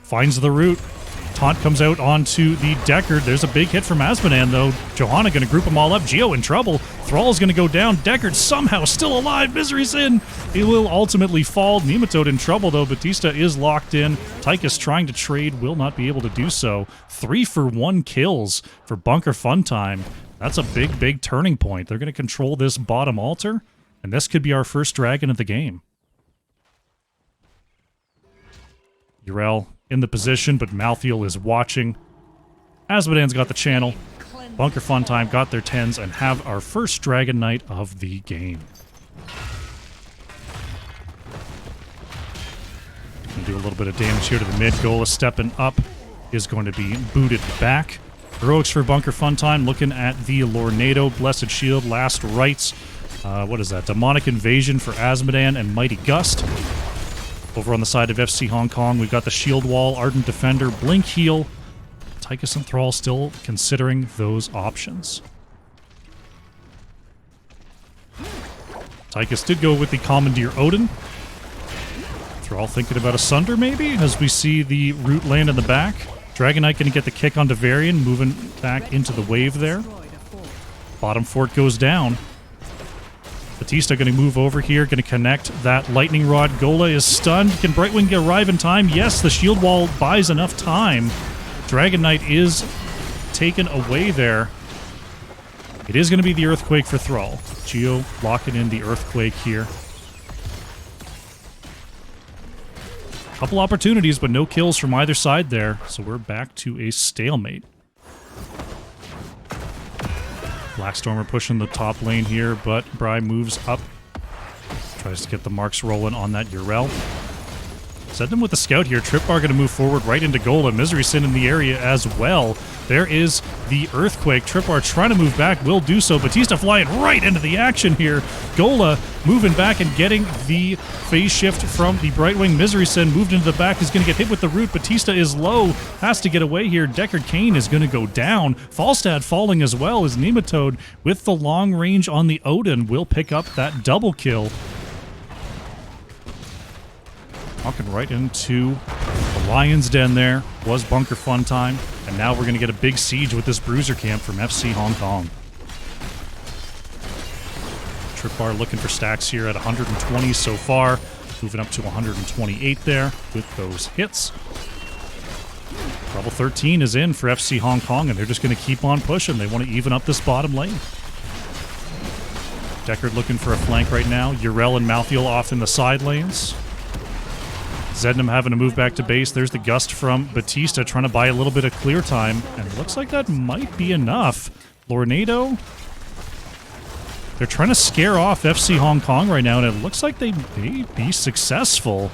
Finds the root. Taunt comes out onto the Deckard. There's a big hit from Asmodan, though. Johanna going to group them all up. Geo in trouble. Thrall's going to go down. Deckard somehow still alive. Misery Sin. It will ultimately fall. Nematode in trouble, though. Batista is locked in. Tychus trying to trade. Will not be able to do so. 3-for-1 kills for Bunker Fun Time. That's a big, big turning point. They're going to control this bottom altar, and this could be our first dragon of the game. Yrel in the position, but Malthael is watching. Asmodan's got the channel. Bunker Fun Time got their 10s and have our first Dragon Knight of the game. Gonna do a little bit of damage here to the mid. Gola stepping up is going to be booted back. Heroics for Bunker Fun Time, looking at the Lornado, Blessed Shield, Last Rites. What is that? Demonic Invasion for Asmodan and Mighty Gust. Over on the side of FC Hong Kong, we've got the Shield Wall, Ardent Defender, Blink Heal. Tychus and Thrall still considering those options. Tychus did go with the Commandeer Odin. Thrall thinking about a Sunder, maybe, as we see the root land in the back. Dragon Knight going to get the kick onto Varian, moving back into the wave there. Bottom fort goes down. Batista going to move over here, going to connect that lightning rod. Gola is stunned. Can Brightwing arrive in time? Yes, the shield wall buys enough time. Dragon Knight is taken away there. It is going to be the Earthquake for Thrall. Geo locking in the Earthquake here. Couple opportunities, but no kills from either side there. So we're back to a stalemate. Blackstormer pushing the top lane here, but Bry moves up. Tries to get the marks rolling on that Yrel. Send him with the scout here. Tripbar going to move forward right into Gola. Misery Sin in the area as well. There is the Earthquake. Tripbar trying to move back, will do so. Batista flying right into the action here. Gola moving back and getting the phase shift from the Brightwing. Misery Sin moved into the back, is going to get hit with the root. Batista is low, has to get away here. Deckard Cain is going to go down. Falstad falling as well as Nematode with the long range on the Odin will pick up that double kill. Walking right into the Lion's Den there was Bunker Fun Time. And now we're going to get a big siege with this Bruiser camp from FC Hong Kong. Tripbar looking for stacks here at 120 so far. Moving up to 128 there with those hits. Level 13 is in for FC Hong Kong, and they're just going to keep on pushing. They want to even up this bottom lane. Deckard looking for a flank right now. Yrel and Malthael off in the side lanes. Zednam having to move back to base. There's the Gust from Batista trying to buy a little bit of clear time. And it looks like that might be enough. Lornado. They're trying to scare off FC Hong Kong right now, and it looks like they may be successful.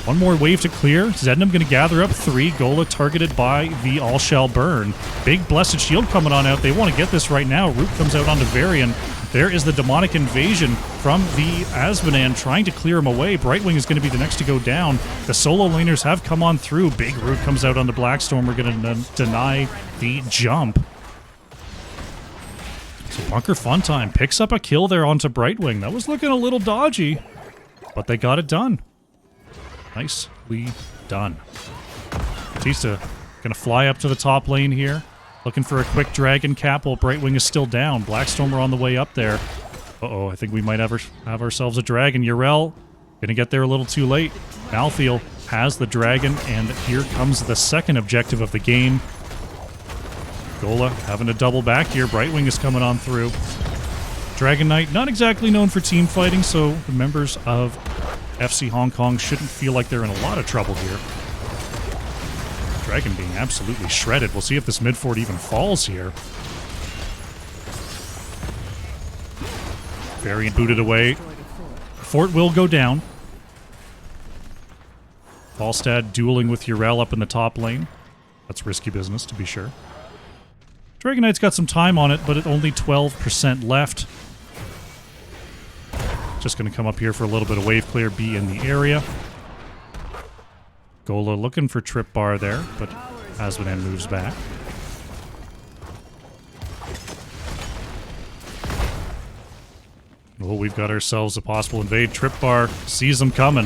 One more wave to clear. Zednam going to gather up 3. Gola targeted by the All Shall Burn. Big Blessed Shield coming on out. They want to get this right now. Root comes out onto Varian. There is the Demonic Invasion from the Asmodan trying to clear him away. Brightwing is going to be the next to go down. The solo laners have come on through. Big Root comes out on the Blackstorm. We're going to deny the jump. So Bunker Fun Time picks up a kill there onto Brightwing. That was looking a little dodgy, but they got it done. Nicely done. Batista going to fly up to the top lane here. Looking for a quick dragon cap while Brightwing is still down. Blackstormer on the way up there. Uh-oh, I think we might have ourselves a dragon. Yrel gonna get there a little too late. Malthael has the dragon, and here comes the second objective of the game. Gola having to double back here. Brightwing is coming on through. Dragon Knight, not exactly known for team fighting, so the members of FC Hong Kong shouldn't feel like they're in a lot of trouble here. Dragon being absolutely shredded. We'll see if this mid fort even falls here. Variant booted away. Fort will go down. Falstad dueling with Yrel up in the top lane. That's risky business, to be sure. Dragon Knight's got some time on it, but at only 12% left. Just going to come up here for a little bit of wave clear, be in the area. Gola looking for trip bar there, but Asmodan moves back. Well, we've got ourselves a possible invade. Trip bar sees them coming.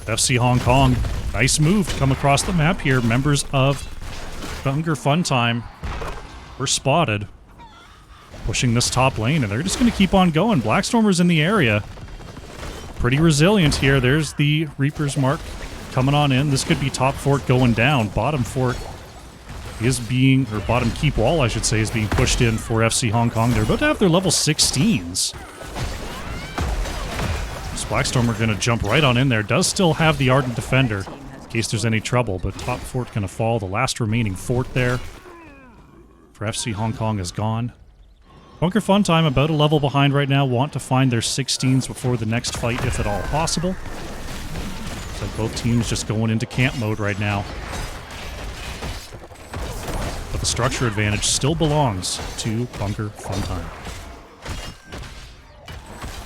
FC Hong Kong, nice move to come across the map here. Members of Bunker Funtime were spotted pushing this top lane, and they're just going to keep on going. Blackstormer's in the area. Pretty resilient here. There's the Reaper's Mark coming on in. This could be top fort going down. Bottom fort is being, or bottom keep wall, I should say, is being pushed in for FC Hong Kong. They're about to have their level 16s. Blackstormer going to jump right on in there. Does still have the Ardent Defender in case there's any trouble, but top fort going to fall. The last remaining fort there for FC Hong Kong is gone. Bunker Funtime about a level behind right now. Want to find their 16s before the next fight, if at all possible. So both teams just going into camp mode right now. But the structure advantage still belongs to Bunker Funtime.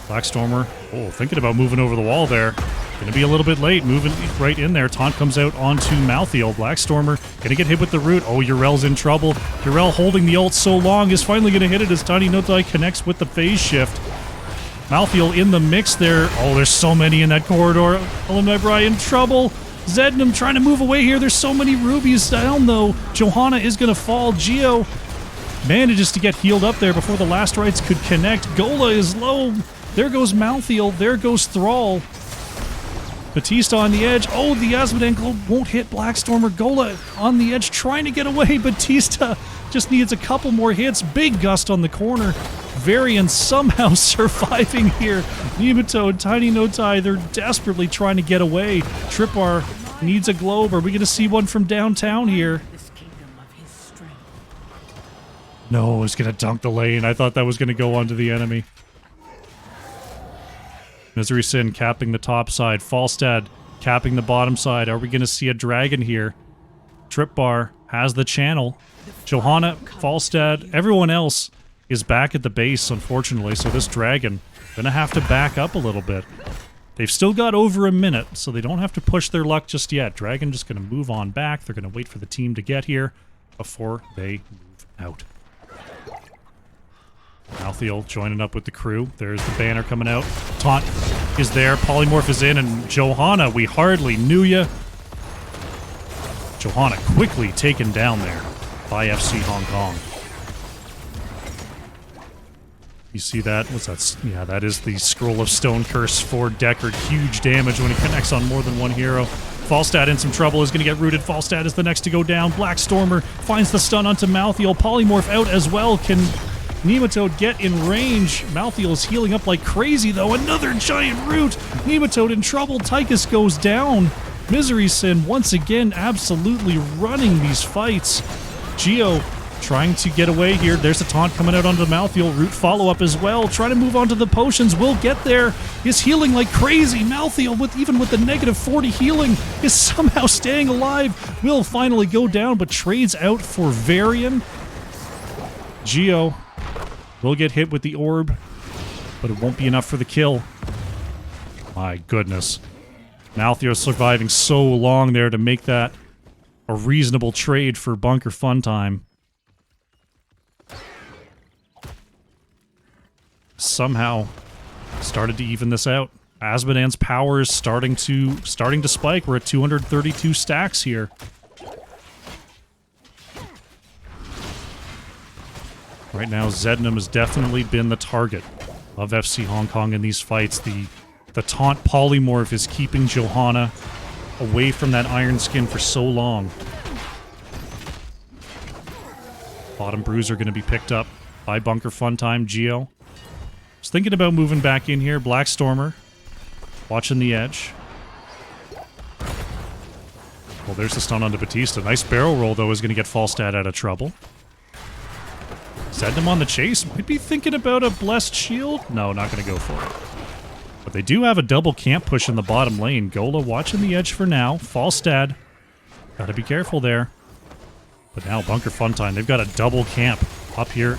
Blackstormer, thinking about moving over the wall there. Gonna be a little bit late, moving right in there. Taunt comes out onto Malthael. Blackstormer gonna get hit with the root. Oh, Yrel's in trouble. Yrel holding the ult so long is finally gonna hit it as Tiny Notai connects with the phase shift. Malthael in the mix there. Oh, there's so many in that corridor. Alumni Bri in trouble. Zednam trying to move away here. There's so many rubies down though. Johanna is gonna fall. Geo manages to get healed up there before the last rites could connect. Gola is low. There goes Malthael. There goes Thrall. Batista on the edge. Oh, the Asmodan Globe won't hit Blackstormer. Gola on the edge trying to get away. Batista just needs a couple more hits. Big gust on the corner. Varian somehow surviving here. Nemoto and Tiny Notai, they're desperately trying to get away. Tripar needs a globe. Are we going to see one from downtown here? No, it's going to dunk the lane. I thought that was going to go onto the enemy. Misery Sin capping the top side. Falstad capping the bottom side. Are we going to see a dragon here? Trip Bar has the channel. Johanna, Falstad, everyone else is back at the base, unfortunately, so this dragon going to have to back up a little bit. They've still got over a minute, so they don't have to push their luck just yet. Dragon just going to move on back. They're going to wait for the team to get here before they move out. Malthael joining up with the crew. There's the banner coming out. Taunt is there. Polymorph is in. And Johanna, we hardly knew ya. Johanna quickly taken down there by FC Hong Kong. You see that? What's that? Yeah, that is the Scroll of Stone Curse for Deckard. Huge damage when he connects on more than one hero. Falstad in some trouble, is going to get rooted. Falstad is the next to go down. Blackstormer finds the stun onto Malthael. Polymorph out as well. Can Nematode get in range? Malthael is healing up like crazy, though. Another giant root! Nematode in trouble. Tychus goes down. Misery Sin once again absolutely running these fights. Geo trying to get away here. There's a taunt coming out onto Malthael. Root follow-up as well. Trying to move on to the potions. Will get there. Is healing like crazy. Malthael, even with the negative 40 healing, is somehow staying alive. Will finally go down, but trades out for Varian. Geo will get hit with the orb, but it won't be enough for the kill. My goodness. Malthael surviving so long there to make that a reasonable trade for Bunker Funtime. Somehow started to even this out. Asmodan's power is starting to spike. We're at 232 stacks here. Right now, Zednam has definitely been the target of FC Hong Kong in these fights. The taunt polymorph is keeping Johanna away from that iron skin for so long. Bottom bruiser going to be picked up by Bunker Funtime. Geo was thinking about moving back in here. Blackstormer watching the edge. Well, there's the stun onto Batista. Nice barrel roll, though, is going to get Falstad out of trouble. Send him on the chase. Might be thinking about a Blessed Shield. No, not going to go for it. But they do have a double camp push in the bottom lane. Gola watching the edge for now. Falstad. Gotta be careful there. But now Bunker Funtime, they've got a double camp up here.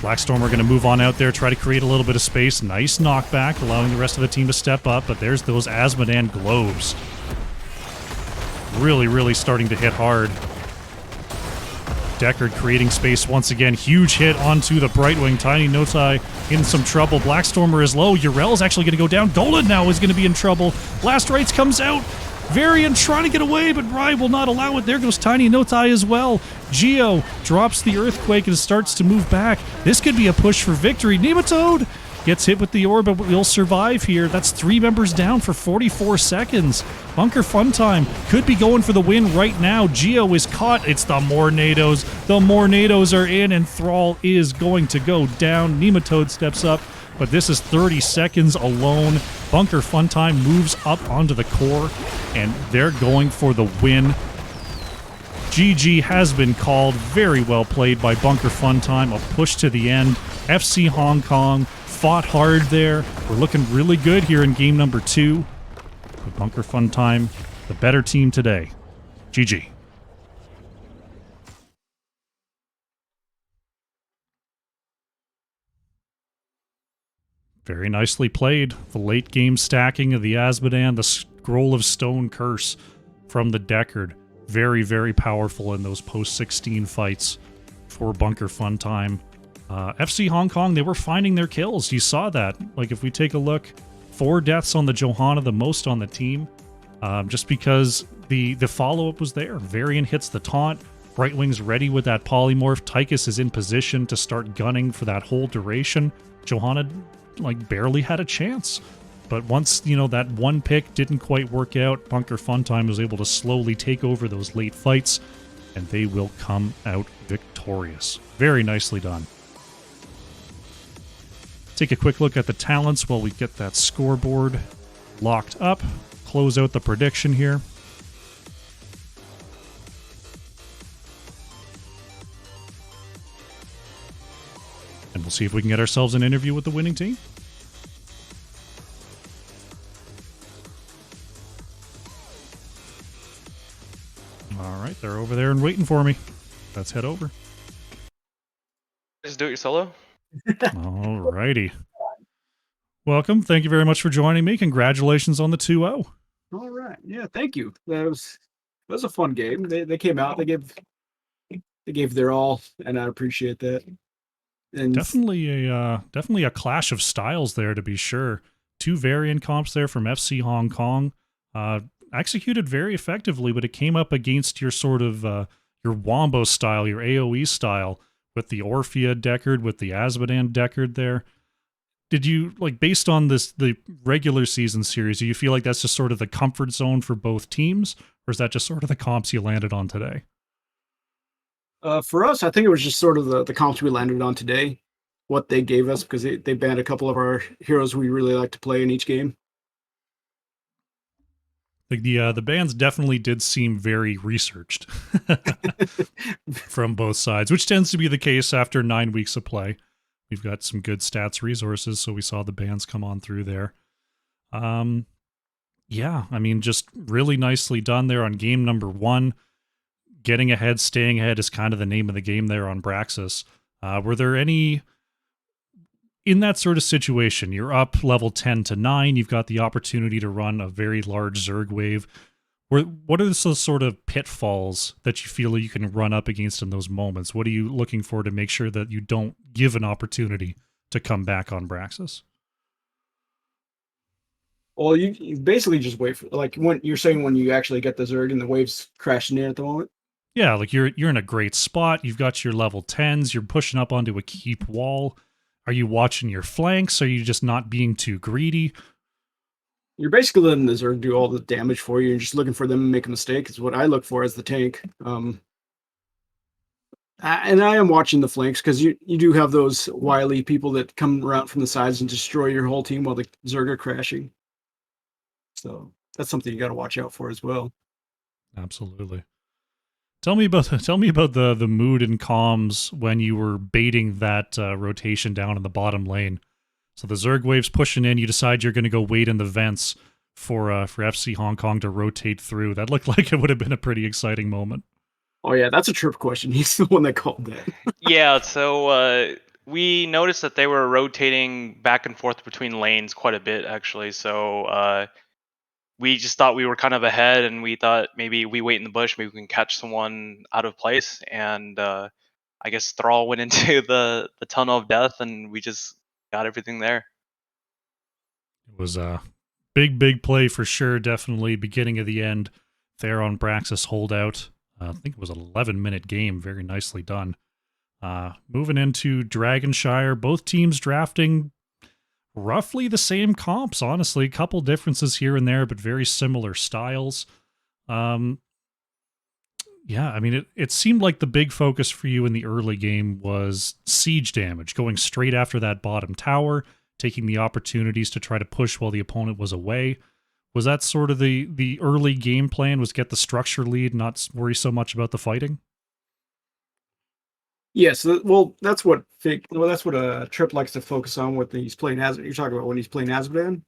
Blackstorm are going to move on out there, try to create a little bit of space. Nice knockback, allowing the rest of the team to step up. But there's those Asmodan globes. Really, really starting to hit hard. Deckard creating space once again. Huge hit onto the Brightwing. Tiny Notai in some trouble. Blackstormer is low. Urel's actually going to go down. Golan now is going to be in trouble. Blast Rights comes out. Varian trying to get away, but Rye will not allow it. There goes Tiny Notai as well. Geo drops the Earthquake and starts to move back. This could be a push for victory. Nematode gets hit with the orb, but will survive here. That's 3 members down for 44 seconds. Bunker Funtime could be going for the win right now. Geo is caught. It's the Mornados. The Mornados are in, and Thrall is going to go down. Nematode steps up, but this is 30 seconds alone. Bunker Funtime moves up onto the core, and they're going for the win. GG has been called. Very well played by Bunker Funtime. A push to the end. FC Hong Kong fought hard there. We're looking really good here in game number 2. But Bunker Funtime, the better team today. GG. Very nicely played. The late game stacking of the Asmodan, the Scroll of Stone Curse from the Deckard. Very, very powerful in those post-16 fights for Bunker Funtime. FC Hong Kong, they were finding their kills. You saw that. Like, if we take a look, 4 deaths on the Johanna, the most on the team, just because the follow-up was there. Varian hits the taunt. Brightwing's ready with that polymorph. Tychus is in position to start gunning for that whole duration. Johanna, like, barely had a chance. But once, you know, that one pick didn't quite work out, Bunker Funtime was able to slowly take over those late fights, and they will come out victorious. Very nicely done. Take a quick look at the talents while we get that scoreboard locked up. Close out the prediction here. And we'll see if we can get ourselves an interview with the winning team. All right, they're over there and waiting for me. Let's head over. Just do it solo? All righty. Welcome. Thank you very much for joining me. Congratulations on the 2-0. All right. Yeah, thank you. That was a fun game. They came out, they gave their all, and I appreciate that. And Definitely a clash of styles there, to be sure. 2 variant comps there from FC Hong Kong. Executed very effectively, but it came up against your sort of your Wombo style, your AoE style, with the Orphea Deckard, with the Asmodan Deckard there. Did you, like, based on the regular season series, do you feel like that's just sort of the comfort zone for both teams, or is that just sort of the comps you landed on today? for us, I think it was just sort of the comps we landed on today, what they gave us, because they banned a couple of our heroes we really like to play in each game. The bands definitely did seem very researched from both sides, which tends to be the case after 9 weeks of play. We've got some good stats resources, so we saw the bands come on through there. Yeah, I mean, just really nicely done there on game number 1. Getting ahead, staying ahead is kind of the name of the game there on Braxis. Were there any... In that sort of situation, you're up level 10 to 9, you've got the opportunity to run a very large Zerg wave. What are those sort of pitfalls that you feel you can run up against in those moments? What are you looking for to make sure that you don't give an opportunity to come back on Braxis? Well, you basically just wait for, like, when you're saying when you actually get the Zerg and the waves crashing in at the moment. Yeah, like you're in a great spot. You've got your level 10s. You're pushing up onto a keep wall. Are you watching your flanks? Are you just not being too greedy? You're basically letting the Zerg do all the damage for you and just looking for them to make a mistake is what I look for as the tank. And I am watching the flanks because you do have those wily people that come around from the sides and destroy your whole team while the Zerg are crashing. So that's something you got to watch out for as well. Absolutely. Tell me about the mood and comms when you were baiting that rotation down in the bottom lane. So the Zerg wave's pushing in. You decide you're going to go wait in the vents for FC Hong Kong to rotate through. That looked like it would have been a pretty exciting moment. Oh yeah, that's a Trip question. He's the one that called that. Yeah, so we noticed that they were rotating back and forth between lanes quite a bit, actually. So we just thought we were kind of ahead, and we thought maybe we wait in the bush, maybe we can catch someone out of place. And I guess Thrall went into the tunnel of death, and we just got everything there. It was a big play for sure. Definitely beginning of the end there on Braxis holdout. I think it was an 11-minute game. Very nicely done. Moving into Dragonshire, both teams drafting roughly the same comps, honestly. A couple differences here and there, but very similar styles. Yeah, I mean, it seemed like the big focus for you in the early game was siege damage, going straight after that bottom tower, taking the opportunities to try to push while the opponent was away. Was that sort of the early game plan, was get the structure lead, not worry so much about the fighting? Yes, well, that's what Trip likes to focus on when he's playing as. You're talking about when he's playing Azmodan?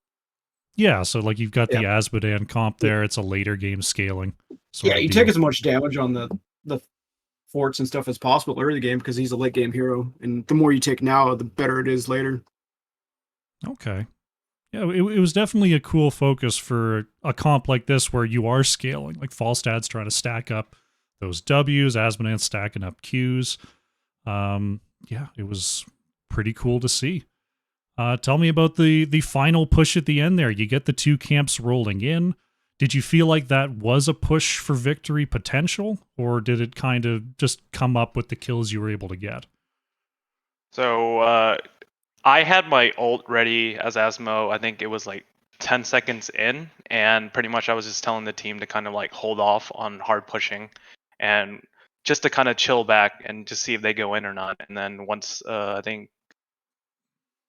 Yeah, so like you've got the Yeah. Azmodan comp there. It's a later game scaling. Sort Yeah, of you deal. take as much damage on the forts and stuff as possible early game because he's a late game hero, and the more you take now, the better it is later. Okay. Yeah, it was definitely a cool focus for a comp like this where you are scaling. Like Falstad's trying to stack up those W's, Asmodan's stacking up Q's. Yeah, it was pretty cool to see. Tell me about the final push at the end there. You get the two camps rolling in. Did you feel like that was a push for victory potential, or did it kind of just come up with the kills you were able to get? So I had my ult ready as Asmo. I think it was like 10 seconds in, and pretty much I was just telling the team to kind of like hold off on hard pushing and just to kind of chill back and just see if they go in or not. And then once I think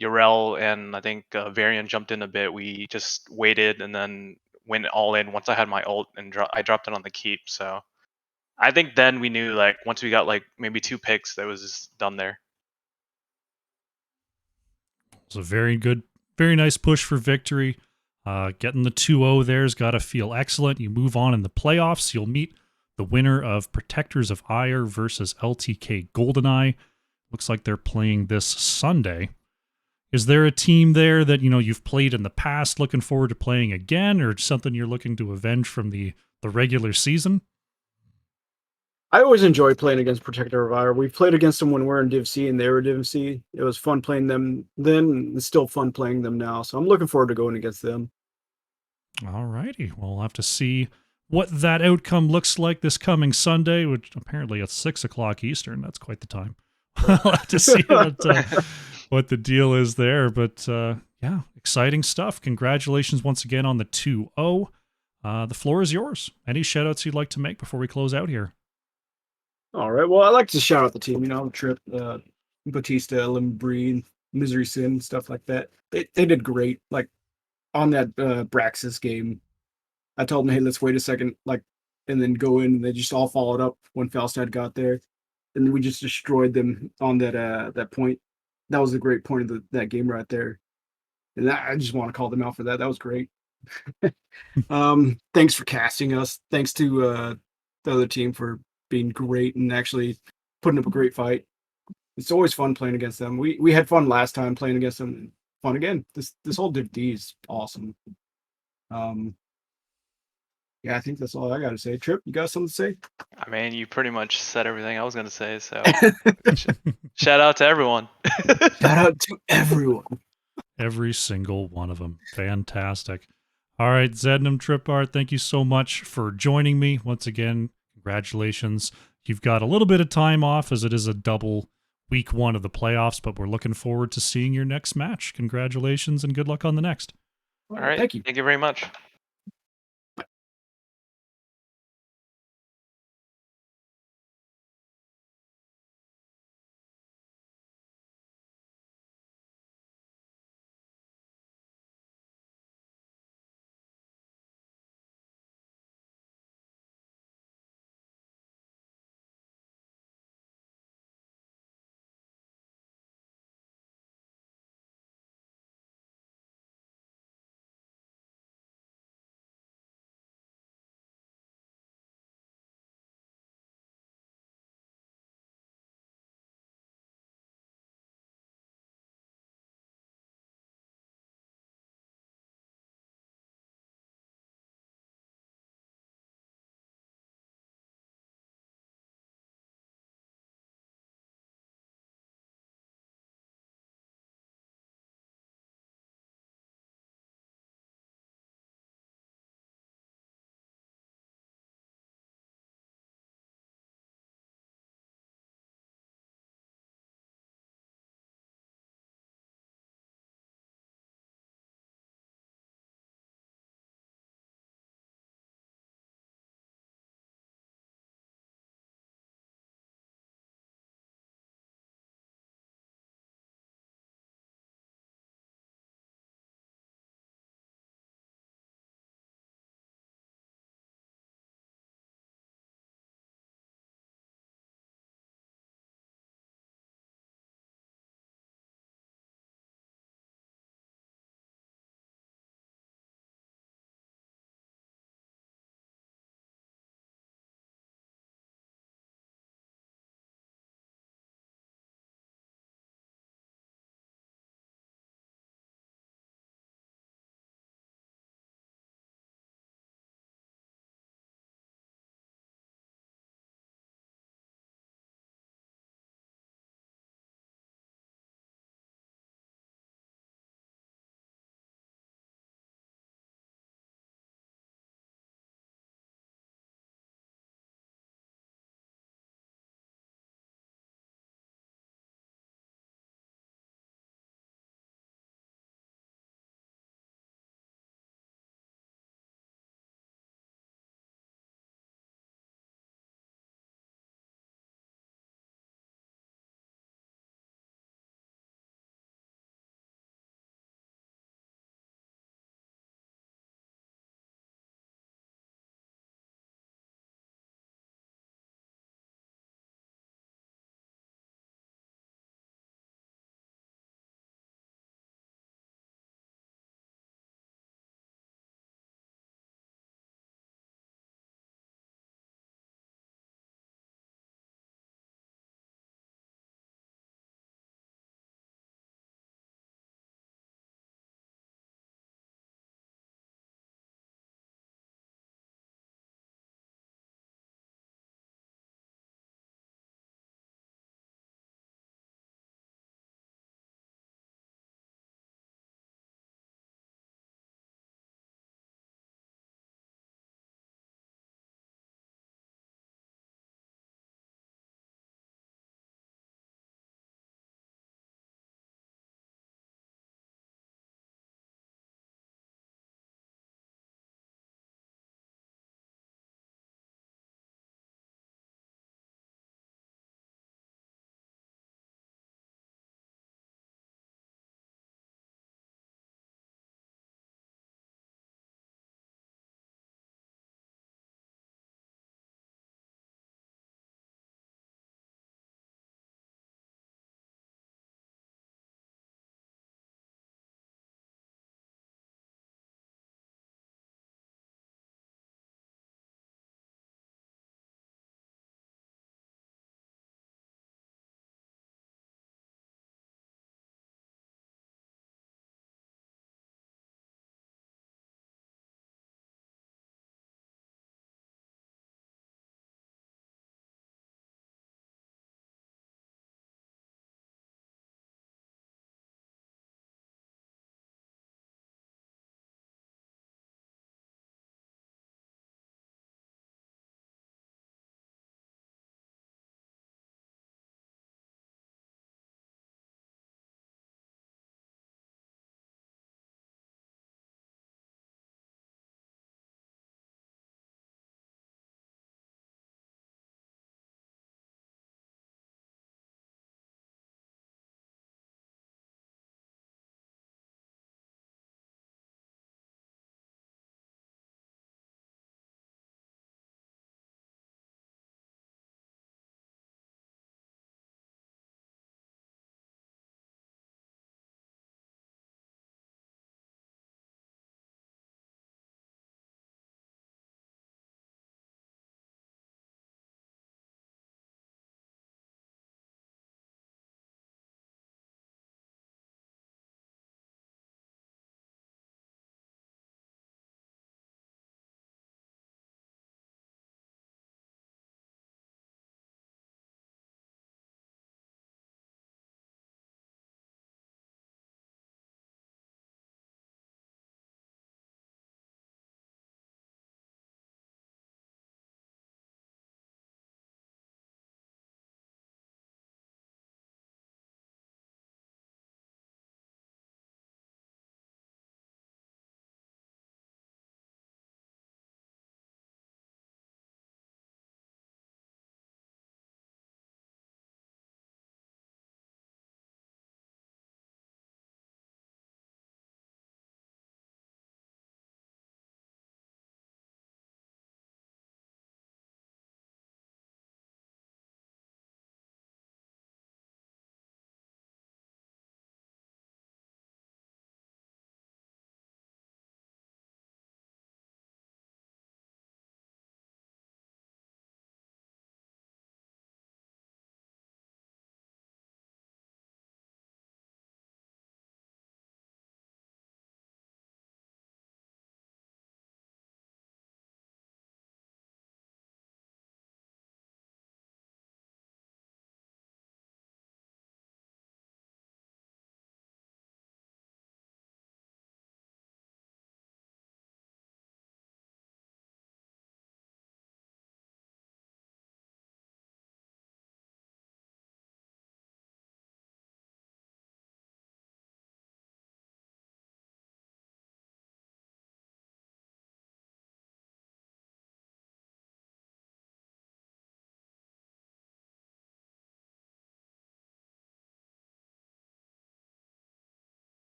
Urel and I think Varian jumped in a bit, we just waited and then went all in once I had my ult and I dropped it on the keep. So I think then we knew, like, once we got like maybe 2 picks, that was just done there. It was a very good, very nice push for victory. Getting the 2-0 there's got to feel excellent. You move on in the playoffs. You'll meet the winner of Protectors of Ire versus LTK Goldeneye. Looks like they're playing this Sunday. Is there a team there that, you've played in the past, looking forward to playing again, or something you're looking to avenge from the regular season? I always enjoy playing against Protector of Ire. We played against them when we're in Div C and they were Div C. It was fun playing them then, and it's still fun playing them now. So I'm looking forward to going against them. All righty. Well, we'll have to see what that outcome looks like this coming Sunday, which apparently at 6 o'clock Eastern. That's quite the time. We'll have to see what the deal is there. But yeah, exciting stuff. Congratulations once again on the 2-0. The floor is yours. Any shout-outs you'd like to make before we close out here? All right. Well, I like to shout out the team. Trip, Batista, Lim Breen, Misery Sin, stuff like that. They did great. Like on that Braxis game, I told them, hey, let's wait a second, and then go in. And they just all followed up when Falstad got there, and we just destroyed them on that point. That was a great point of that game right there, and I just want to call them out for that. That was great. Thanks for casting us. Thanks to the other team for being great and actually putting up a great fight. It's always fun playing against them. We had fun last time playing against them. Fun again. This whole Div D is awesome. Yeah, I think that's all I got to say. Trip, you got something to say? I mean, you pretty much said everything I was going to say. So shout out to everyone. Shout out to everyone. Every single one of them. Fantastic. All right, Zednam Tripart, thank you so much for joining me. Once again, congratulations. You've got a little bit of time off as it is a double week 1 of the playoffs, but we're looking forward to seeing your next match. Congratulations and good luck on the next. All right. Thank you. Thank you very much.